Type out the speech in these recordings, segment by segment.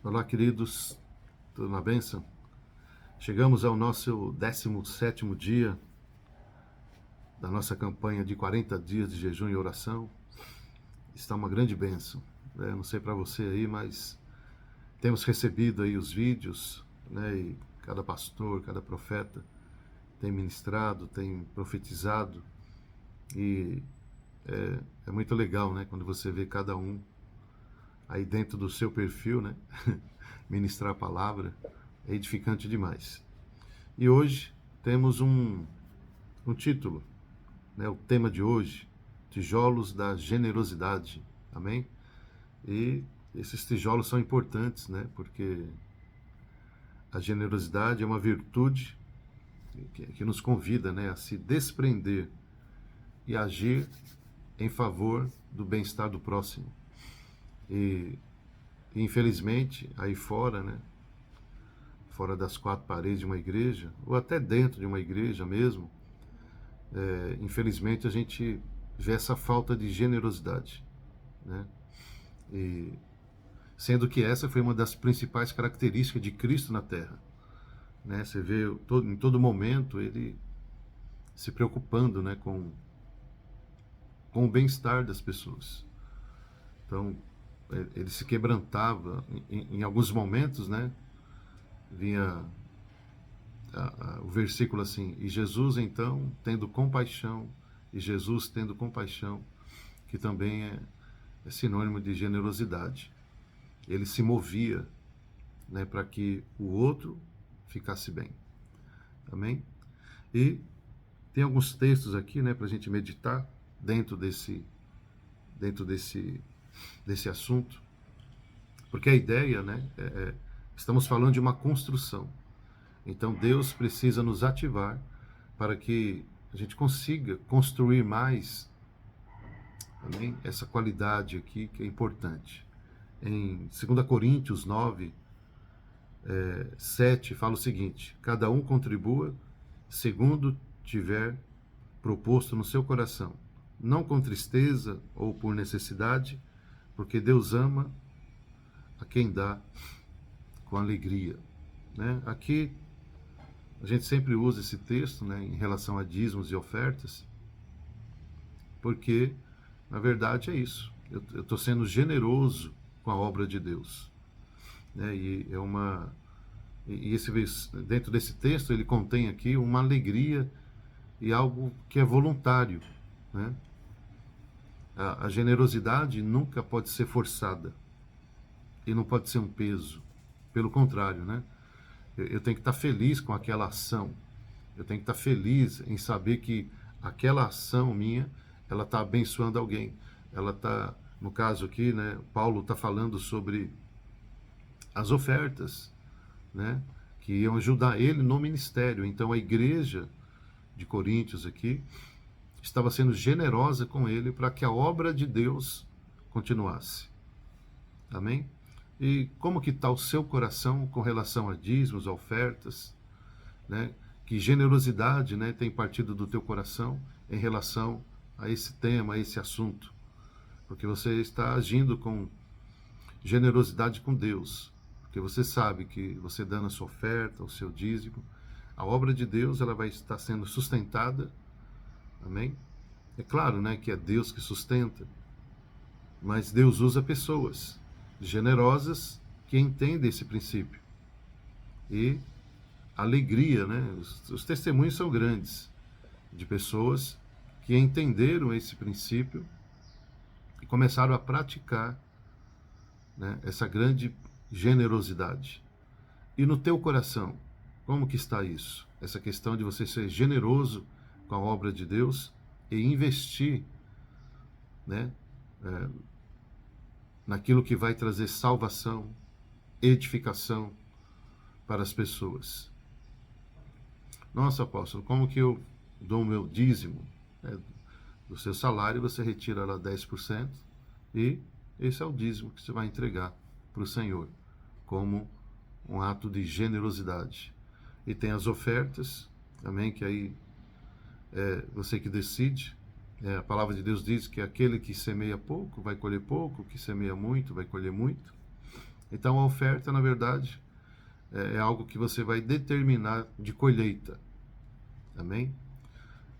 Olá, queridos, tudo na bênção? Chegamos ao nosso 17º dia da nossa campanha de 40 dias de jejum e oração. Está uma grande bênção, né? Não sei para você aí, mas temos recebido aí os vídeos, né? E cada pastor, cada profeta tem ministrado, tem profetizado, e é muito legal, né? Quando você vê cada um aí dentro do seu perfil, né? Ministrar a palavra é edificante demais. E hoje temos um título, né? O tema de hoje, tijolos da generosidade, amém? E esses tijolos são importantes, né? Porque a generosidade é uma virtude que nos convida, né, a se desprender e agir em favor do bem-estar do próximo. E infelizmente, aí fora, né, fora das quatro paredes de uma igreja, ou até dentro de uma igreja mesmo, infelizmente a gente vê essa falta de generosidade, né? E sendo que essa foi uma das principais características de Cristo na Terra, né? Você vê em todo momento ele se preocupando, né, com o bem-estar das pessoas. Então ele se quebrantava em alguns momentos, né? Vinha o versículo assim: e Jesus então tendo compaixão, e Jesus tendo compaixão, que também é sinônimo de generosidade. Ele se movia, né, para que o outro ficasse bem. Amém? E tem alguns textos aqui, né, para a gente meditar dentro desse assunto, porque a ideia, né, estamos falando de uma construção. Então Deus precisa nos ativar para que a gente consiga construir mais, amém, essa qualidade aqui que é importante. Em 2 Coríntios 9, 7 fala o seguinte: cada um contribua segundo tiver proposto no seu coração, não com tristeza ou por necessidade, porque Deus ama a quem dá com alegria. Né? Aqui a gente sempre usa esse texto, né, em relação a dízimos e ofertas, porque na verdade é isso. Eu estou sendo generoso com a obra de Deus, né? Dentro desse texto ele contém aqui uma alegria e algo que é voluntário, né? A generosidade nunca pode ser forçada e não pode ser um peso. Pelo contrário, né? Eu tenho que estar feliz com aquela ação. Eu tenho que estar feliz em saber que aquela ação minha, ela está abençoando alguém. Ela está, no caso aqui, né? Paulo está falando sobre as ofertas, né? Que iam ajudar ele no ministério. Então a igreja de Coríntios aqui estava sendo generosa com ele para que a obra de Deus continuasse. Amém? E como que está o seu coração com relação a dízimos, a ofertas, né? Que generosidade, né, tem partido do teu coração em relação a esse tema, a esse assunto? Porque você está agindo com generosidade com Deus, porque você sabe que você dando a sua oferta, o seu dízimo, a obra de Deus ela vai estar sendo sustentada. Amém? É claro, né, que é Deus que sustenta, mas Deus usa pessoas generosas que entendem esse princípio. E alegria, né? Os testemunhos são grandes de pessoas que entenderam esse princípio e começaram a praticar, né, essa grande generosidade. E no teu coração, como que está isso? Essa questão de você ser generoso com a obra de Deus e investir, né, naquilo que vai trazer salvação, edificação para as pessoas. Nossa, apóstolo, como que eu dou o meu dízimo? Do seu salário você retira lá 10% e esse é o dízimo que você vai entregar para o Senhor, como um ato de generosidade. E tem as ofertas, amém, que aí é você que decide. A palavra de Deus diz que aquele que semeia pouco vai colher pouco, que semeia muito vai colher muito. Então a oferta, na verdade, é algo que você vai determinar de colheita. Amém?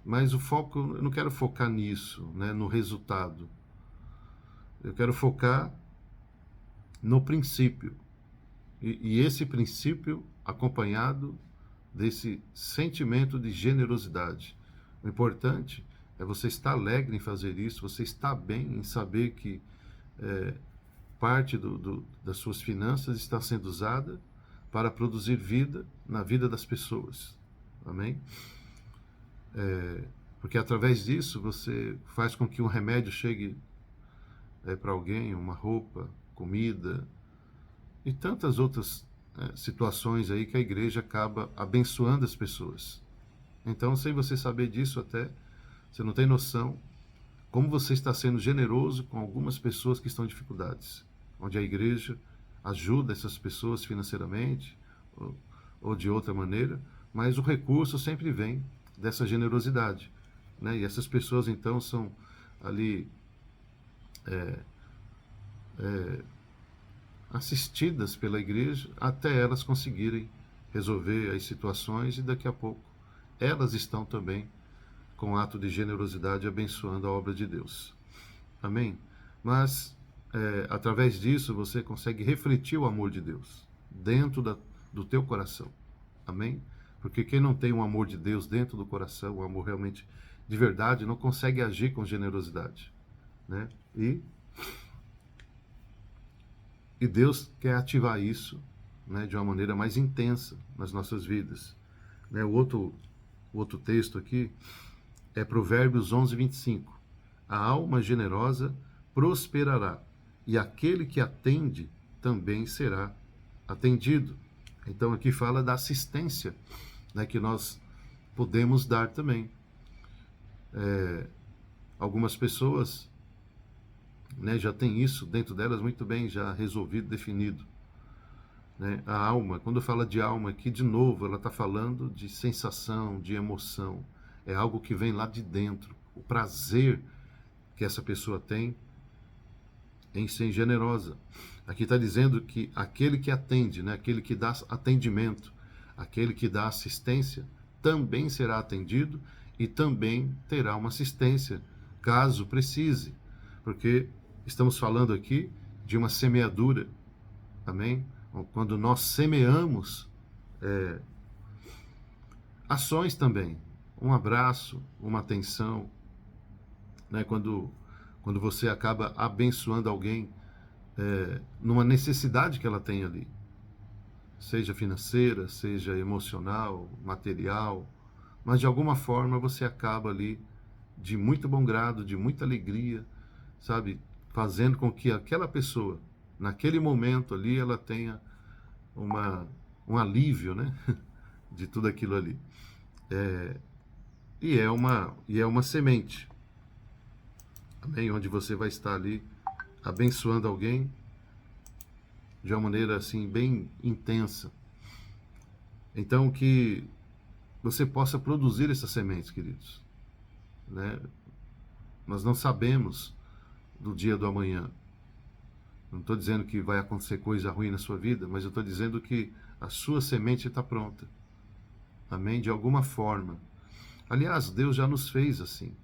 Mas o foco, eu não quero focar nisso, né, no resultado. Eu quero focar no princípio. E esse princípio acompanhado desse sentimento de generosidade. O importante é você estar alegre em fazer isso, você estar bem em saber que parte das suas finanças está sendo usada para produzir vida na vida das pessoas. Amém? Porque através disso você faz com que um remédio chegue para alguém, uma roupa, comida e tantas outras situações aí que a igreja acaba abençoando as pessoas. Então, sem você saber disso até, você não tem noção como você está sendo generoso com algumas pessoas que estão em dificuldades, onde a igreja ajuda essas pessoas financeiramente ou de outra maneira, mas o recurso sempre vem dessa generosidade, né? E essas pessoas então são ali assistidas pela igreja até elas conseguirem resolver as situações e daqui a pouco elas estão também com ato de generosidade abençoando a obra de Deus. Amém? Mas através disso você consegue refletir o amor de Deus dentro do teu coração. Amém? Porque quem não tem um amor de Deus dentro do coração, um amor realmente de verdade, não consegue agir com generosidade, né? E Deus quer ativar isso, né, de uma maneira mais intensa nas nossas vidas. Né? O outro texto aqui é Provérbios 11, 25. A alma generosa prosperará, e aquele que atende também será atendido. Então aqui fala da assistência, né, que nós podemos dar também. Algumas pessoas, né, já têm isso dentro delas muito bem já resolvido, definido. Né? A alma, quando fala de alma aqui, de novo, ela está falando de sensação, de emoção. É algo que vem lá de dentro. O prazer que essa pessoa tem em ser generosa. Aqui está dizendo que aquele que atende, né, aquele que dá atendimento, aquele que dá assistência, também será atendido e também terá uma assistência, caso precise. Porque estamos falando aqui de uma semeadura. Amém? Quando nós semeamos ações também, um abraço, uma atenção, né? Quando você acaba abençoando alguém numa necessidade que ela tem ali, seja financeira, seja emocional, material, mas de alguma forma você acaba ali de muito bom grado, de muita alegria, sabe, fazendo com que aquela pessoa, naquele momento ali, ela tenha um alívio, né, de tudo aquilo ali. E é uma semente, também, onde você vai estar ali abençoando alguém de uma maneira assim bem intensa. Então que você possa produzir essas sementes, queridos, né? Nós não sabemos do dia do amanhã. Não estou dizendo que vai acontecer coisa ruim na sua vida, mas eu estou dizendo que a sua semente está pronta. Amém? De alguma forma. Aliás, Deus já nos fez assim.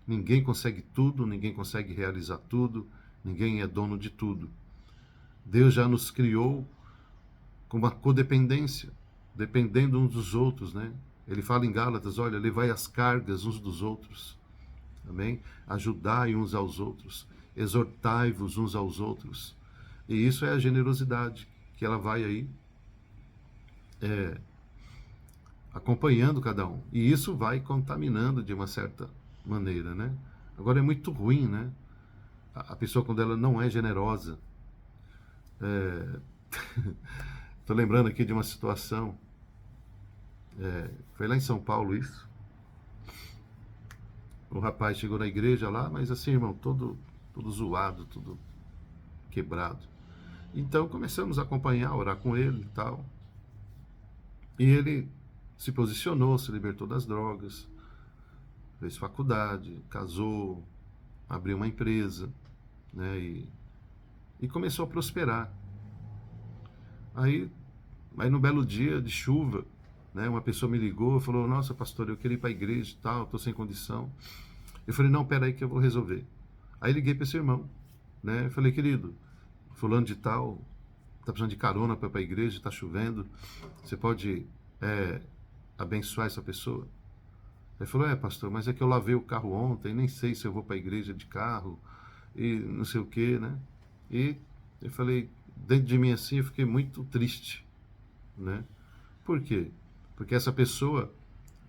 Ninguém consegue tudo, ninguém consegue realizar tudo, ninguém é dono de tudo. Deus já nos criou com uma codependência, dependendo uns dos outros, né? Ele fala em Gálatas, olha, levai as cargas uns dos outros. Amém? Ajudai uns aos outros, exortai-vos uns aos outros. E isso é a generosidade, que ela vai aí acompanhando cada um. E isso vai contaminando de uma certa maneira, né? Agora é muito ruim, né? A pessoa, quando ela não é generosa. Estou lembrando aqui de uma situação. Foi lá em São Paulo isso. O rapaz chegou na igreja lá, mas assim, irmão, todo zoado, tudo quebrado. Então começamos a acompanhar, orar com ele e tal. E ele se posicionou, se libertou das drogas, fez faculdade, casou, abriu uma empresa, né? E começou a prosperar. Aí, aí no belo dia de chuva, né, uma pessoa me ligou e falou: nossa, pastor, eu queria ir para a igreja e tal, estou sem condição. Eu falei: não, peraí que eu vou resolver. Aí liguei para esse irmão, né, eu falei: querido, fulano de tal, está precisando de carona para ir para a igreja, está chovendo, você pode abençoar essa pessoa? Ele falou: pastor, mas é que eu lavei o carro ontem, nem sei se eu vou para a igreja de carro, e não sei o que, né? E eu falei, dentro de mim assim, eu fiquei muito triste, né? Por quê? Porque essa pessoa,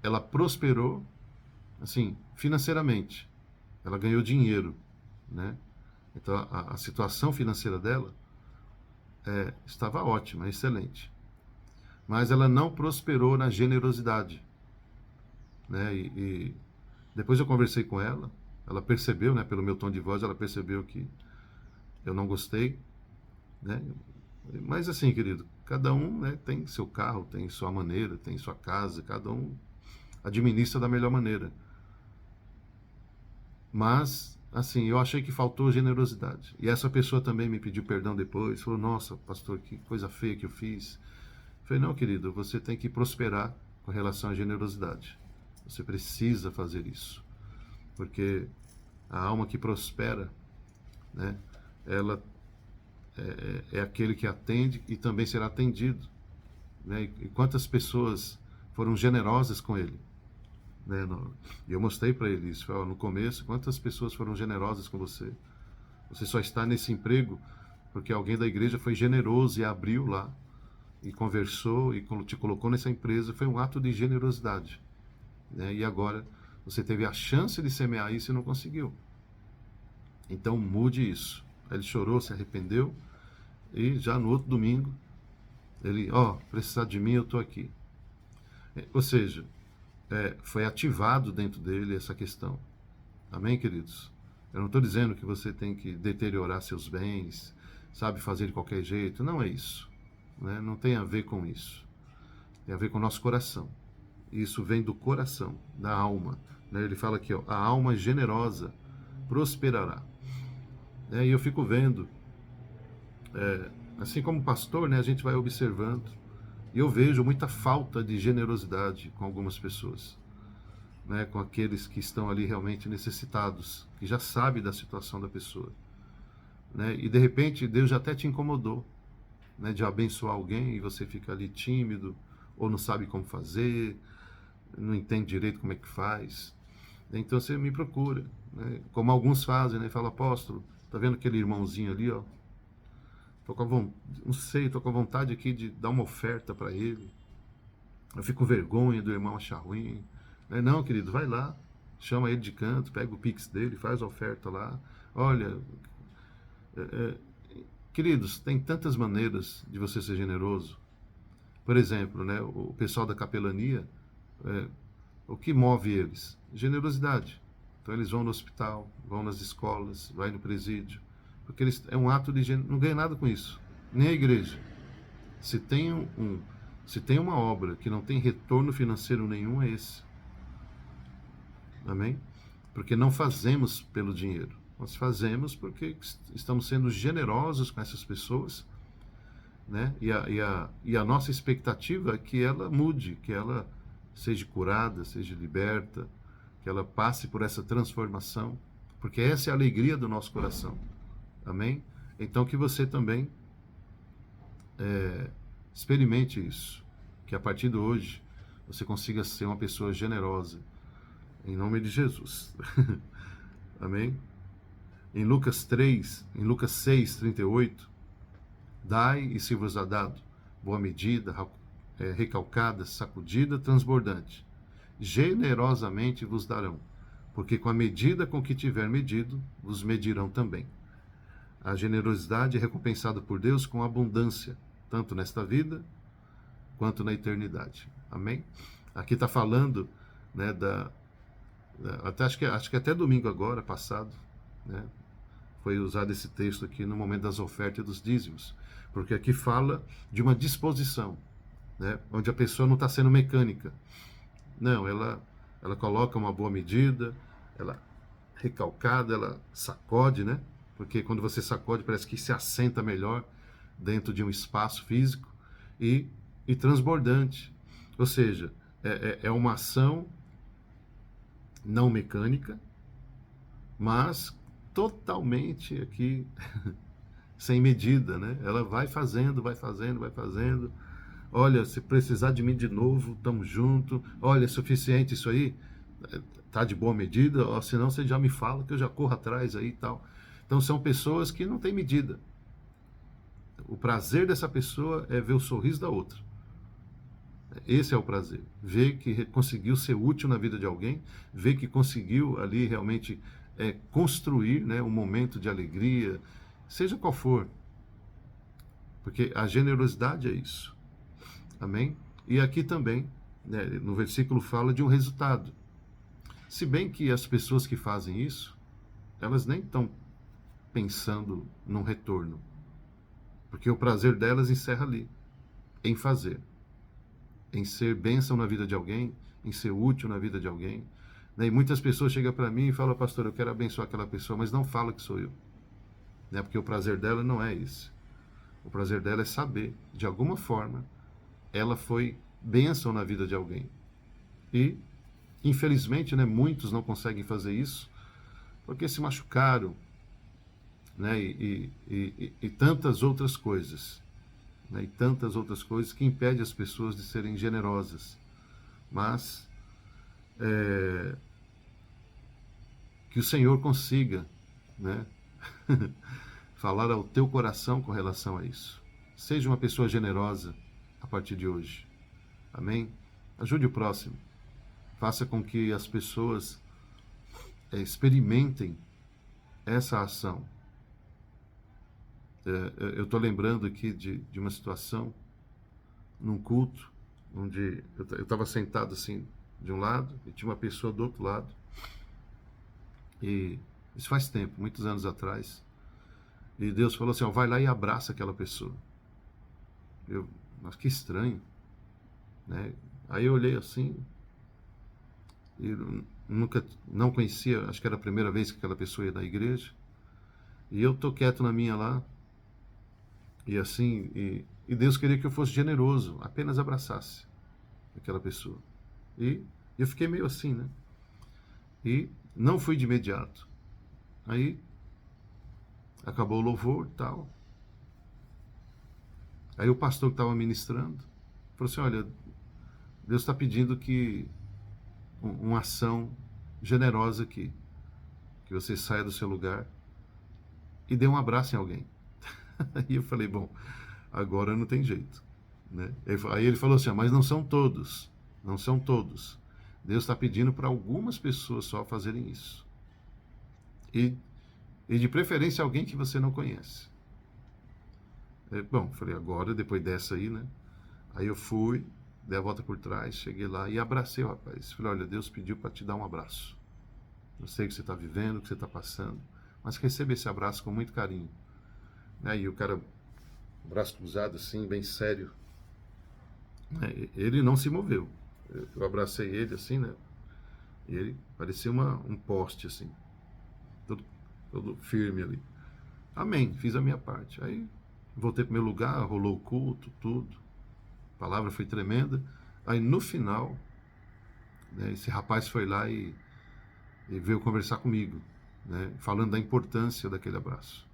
ela prosperou, assim, financeiramente. Ela ganhou dinheiro, né? Então, a situação financeira dela estava ótima, excelente. Mas ela não prosperou na generosidade, né? E depois eu conversei com ela percebeu, né? Pelo meu tom de voz, ela percebeu que eu não gostei, né? Mas assim, querido, cada um, né, tem seu carro, tem sua maneira, tem sua casa, cada um administra da melhor maneira. Mas, assim, eu achei que faltou generosidade. E essa pessoa também me pediu perdão depois, falou: nossa, pastor, que coisa feia que eu fiz. Eu falei: não, querido, você tem que prosperar com relação à generosidade. Você precisa fazer isso. Porque a alma que prospera, né, ela é aquele que atende e também será atendido, né? E quantas pessoas foram generosas com ele, né? E eu mostrei para ele isso no começo, quantas pessoas foram generosas com você. Você só está nesse emprego porque alguém da igreja foi generoso e abriu lá e conversou e te colocou nessa empresa. Foi um ato de generosidade, né? E agora você teve a chance de semear isso e não conseguiu. Então mude isso. Ele chorou, se arrependeu, e já no outro domingo ele: precisar de mim, eu estou aqui. Ou seja, foi ativado dentro dele essa questão. Amém, queridos? Eu não estou dizendo que você tem que deteriorar seus bens, sabe, fazer de qualquer jeito. Não é isso, né? Não tem a ver com isso. Tem a ver com o nosso coração. Isso vem do coração, da alma, né? Ele fala aqui, a alma generosa prosperará. E eu fico vendo, assim como pastor, né, a gente vai observando, e eu vejo muita falta de generosidade com algumas pessoas, né, com aqueles que estão ali realmente necessitados, que já sabe da situação da pessoa, né, e de repente Deus já até te incomodou, né, de abençoar alguém e você fica ali tímido, ou não sabe como fazer, não entende direito como é que faz. Então você me procura, né, como alguns fazem, né, fala: apóstolo, tá vendo aquele irmãozinho ali, ó? Não sei, tô com a vontade aqui de dar uma oferta para ele. Eu fico com vergonha do irmão achar ruim. Não, querido, vai lá, chama ele de canto, pega o Pix dele, faz a oferta lá. Olha, queridos, tem tantas maneiras de você ser generoso. Por exemplo, né, o pessoal da capelania, o que move eles? Generosidade. Então eles vão no hospital, vão nas escolas, vai no presídio, porque é um ato de não ganha nada com isso, nem a igreja. Se tem uma obra que não tem retorno financeiro nenhum, é esse. Amém? Porque não fazemos pelo dinheiro, nós fazemos porque estamos sendo generosos com essas pessoas, né? E a nossa expectativa é que ela mude, que ela seja curada, seja liberta, que ela passe por essa transformação, porque essa é a alegria do nosso coração. Amém? Então que você também experimente isso, que a partir de hoje você consiga ser uma pessoa generosa, em nome de Jesus. Amém? Em Lucas 6:38, dai e se vos é dado, boa medida, recalcada, sacudida, transbordante, generosamente vos darão, porque com a medida com que tiver medido, vos medirão também. A generosidade é recompensada por Deus com abundância, tanto nesta vida quanto na eternidade. Amém? Aqui está falando, né, acho que até domingo agora, passado, né, foi usado esse texto aqui no momento das ofertas e dos dízimos, porque aqui fala de uma disposição, né, onde a pessoa não está sendo mecânica. Não, ela coloca uma boa medida, ela recalcada, ela sacode, né? Porque quando você sacode parece que se assenta melhor dentro de um espaço físico. e transbordante. Ou seja, é uma ação não mecânica, mas totalmente aqui sem medida, né? Ela vai fazendo, vai fazendo, vai fazendo. Olha, se precisar de mim de novo, estamos juntos. Olha, é suficiente isso aí? Tá de boa medida? Ou senão você já me fala que eu já corro atrás aí e tal. Então são pessoas que não têm medida. O prazer dessa pessoa é ver o sorriso da outra. Esse é o prazer. Ver que conseguiu ser útil na vida de alguém, ver que conseguiu ali realmente construir, né, um momento de alegria, seja qual for. Porque a generosidade é isso. Amém? E aqui também, né, no versículo fala de um resultado. Se bem que as pessoas que fazem isso, elas nem estão pensando num retorno. Porque o prazer delas encerra ali, em fazer. Em ser bênção na vida de alguém, em ser útil na vida de alguém. E muitas pessoas chegam para mim e falam, pastor, eu quero abençoar aquela pessoa, mas não fala que sou eu. Né? Porque o prazer dela não é esse. O prazer dela é saber, de alguma forma, ela foi bênção na vida de alguém. E, infelizmente, né, muitos não conseguem fazer isso porque se machucaram, né, e tantas outras coisas. Né, e tantas outras coisas que impedem as pessoas de serem generosas. Mas que o Senhor consiga, né, falar ao teu coração com relação a isso. Seja uma pessoa generosa a partir de hoje. Amém? Ajude o próximo. Faça com que as pessoas experimentem essa ação. Eu estou lembrando aqui de uma situação num culto, onde eu estava sentado assim de um lado e tinha uma pessoa do outro lado. E isso faz tempo, muitos anos atrás. E Deus falou assim, ó, vai lá e abraça aquela pessoa. Mas que estranho, né? Aí eu olhei assim, e nunca, não conhecia, acho que era a primeira vez que aquela pessoa ia na igreja. E eu tô quieto na minha lá, e assim, e Deus queria que eu fosse generoso, apenas abraçasse aquela pessoa. E eu fiquei meio assim, né? E não fui de imediato. Aí acabou o louvor e tal. Aí o pastor que estava ministrando falou assim, olha, Deus está pedindo que uma ação generosa aqui, que você saia do seu lugar e dê um abraço em alguém. Aí eu falei, bom, agora não tem jeito, né? Aí ele falou assim, mas não são todos, não são todos. Deus está pedindo para algumas pessoas só fazerem isso. E de preferência alguém que você não conhece. Bom, falei, agora, depois dessa aí, né? Aí eu fui, dei a volta por trás, cheguei lá e abracei o rapaz. Falei, olha, Deus pediu para te dar um abraço. Eu sei o que você está vivendo, o que você está passando, mas receba esse abraço com muito carinho. E o cara, braço cruzado assim, bem sério. Ele não se moveu. Eu abracei ele assim, né? E ele parecia um poste assim, todo firme ali. Amém, fiz a minha parte. Aí voltei para o meu lugar, rolou o culto, tudo. A palavra foi tremenda. Aí no final, né, esse rapaz foi lá e veio conversar comigo, né, falando da importância daquele abraço.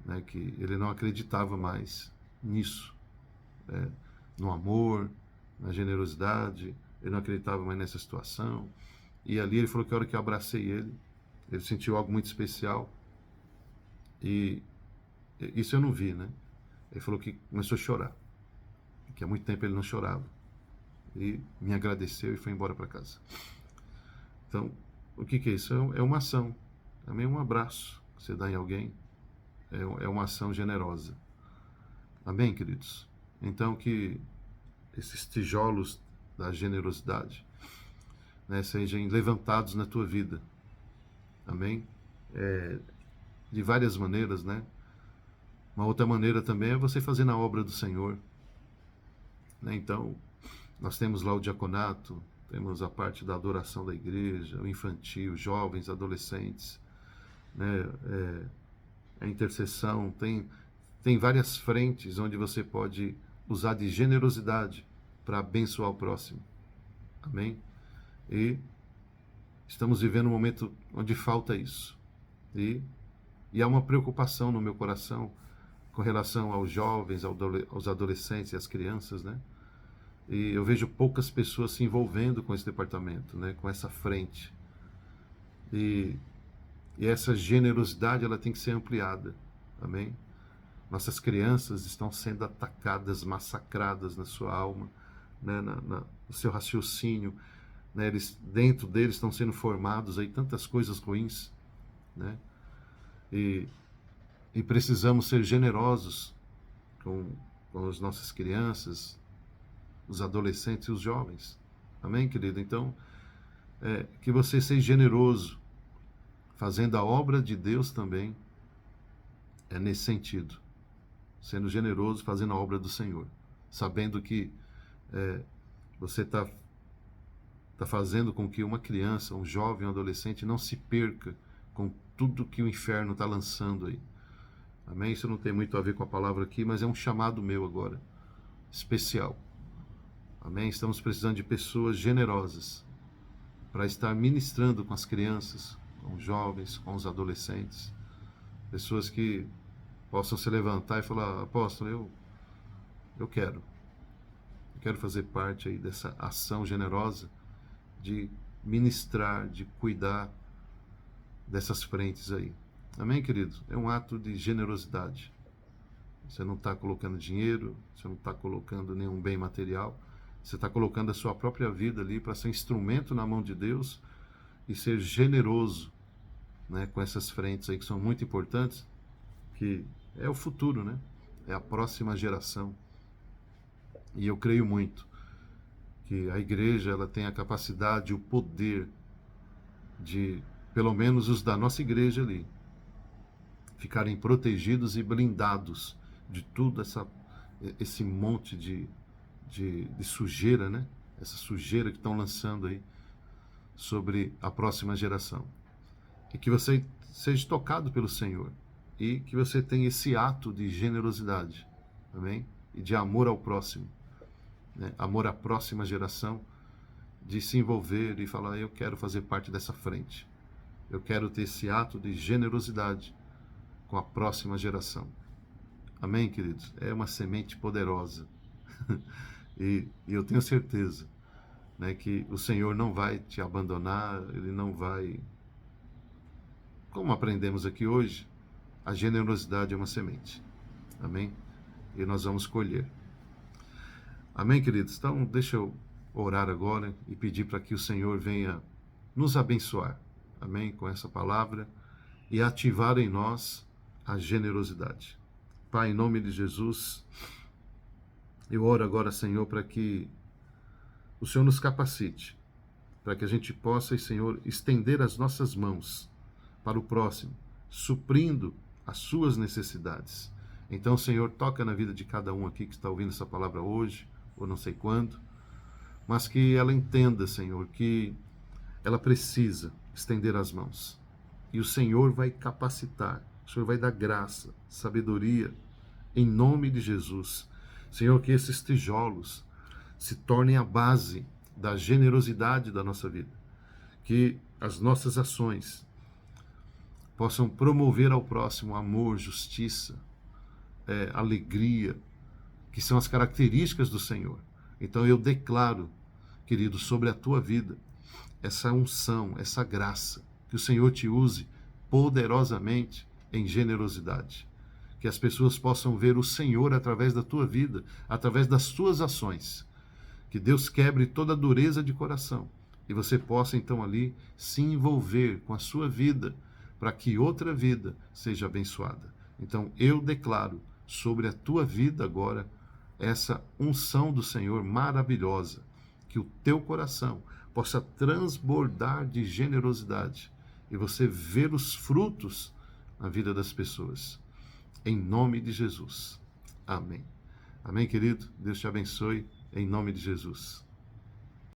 Né, que ele não acreditava mais nisso, né, no amor, na generosidade, ele não acreditava mais nessa situação. E ali ele falou que a hora que eu abracei ele sentiu algo muito especial. E isso eu não vi, né? Ele falou que começou a chorar, que há muito tempo ele não chorava. E me agradeceu e foi embora para casa. Então, o que é isso? É uma ação. Também um abraço que você dá em alguém. É uma ação generosa. Amém, queridos? Então, que esses tijolos da generosidade, né, sejam levantados na tua vida. Amém? De várias maneiras, né? Uma outra maneira também é você fazer na obra do Senhor. Né? Então, nós temos lá o diaconato, temos a parte da adoração da igreja, o infantil, jovens, adolescentes, né? A intercessão, tem várias frentes onde você pode usar de generosidade para abençoar o próximo. Amém? E estamos vivendo um momento onde falta isso. E há uma preocupação no meu coração com relação aos jovens, aos adolescentes e às crianças, né? E eu vejo poucas pessoas se envolvendo com esse departamento, né? Com essa frente. E essa generosidade, ela tem que ser ampliada. Amém? Nossas crianças estão sendo atacadas, massacradas na sua alma, né? No seu raciocínio, né? Dentro deles estão sendo formados aí tantas coisas ruins, né? E precisamos ser generosos com as nossas crianças, os adolescentes e os jovens. Amém, querido? Então, que você seja generoso, fazendo a obra de Deus também, nesse sentido. Sendo generoso, fazendo a obra do Senhor. Sabendo que você está fazendo com que uma criança, um jovem, um adolescente não se perca com tudo que o inferno está lançando aí. Amém? Isso não tem muito a ver com a palavra aqui, mas é um chamado meu agora, especial. Amém? Estamos precisando de pessoas generosas para estar ministrando com as crianças, com os jovens, com os adolescentes. Pessoas que possam se levantar e falar: apóstolo, eu quero fazer parte aí dessa ação generosa de ministrar, de cuidar dessas frentes aí. Amém, querido? É um ato de generosidade. Você não está colocando dinheiro, você não está colocando nenhum bem material, você está colocando a sua própria vida ali para ser instrumento na mão de Deus e ser generoso, né, com essas frentes aí que são muito importantes, que é o futuro, né? É a próxima geração. E eu creio muito que a igreja, ela tem a capacidade, o poder de, pelo menos os da nossa igreja ali, ficarem protegidos e blindados de tudo esse monte de sujeira, né? Essa sujeira que estão lançando aí sobre a próxima geração. E que você seja tocado pelo Senhor e que você tenha esse ato de generosidade, amém? E de amor ao próximo, né? Amor à próxima geração, de se envolver e falar: eu quero fazer parte dessa frente, eu quero ter esse ato de generosidade com a próxima geração. Amém, queridos? É uma semente poderosa. E eu tenho certeza, né, que o Senhor não vai te abandonar, Ele não vai... Como aprendemos aqui hoje, a generosidade é uma semente. Amém? E nós vamos colher. Amém, queridos? Então, deixa eu orar agora e pedir para que o Senhor venha nos abençoar. Amém? Com essa palavra e ativar em nós a generosidade. Pai, em nome de Jesus, eu oro agora, Senhor, para que o Senhor nos capacite, para que a gente possa, Senhor, estender as nossas mãos para o próximo, suprindo as suas necessidades. Então, Senhor, toca na vida de cada um aqui que está ouvindo essa palavra hoje, ou não sei quando, mas que ela entenda, Senhor, que ela precisa estender as mãos. E o Senhor vai capacitar, o Senhor vai dar graça, sabedoria, em nome de Jesus. Senhor, que esses tijolos se tornem a base da generosidade da nossa vida. Que as nossas ações possam promover ao próximo amor, justiça, alegria, que são as características do Senhor. Então eu declaro, querido, sobre a tua vida, essa unção, essa graça, que o Senhor te use poderosamente em generosidade. Que as pessoas possam ver o Senhor através da tua vida, através das tuas ações. Que Deus quebre toda a dureza de coração e você possa então ali se envolver com a sua vida para que outra vida seja abençoada. Então eu declaro sobre a tua vida agora essa unção do Senhor maravilhosa, que o teu coração possa transbordar de generosidade e você ver os frutos na vida das pessoas. Em nome de Jesus. Amém. Amém, querido? Deus te abençoe. Em nome de Jesus.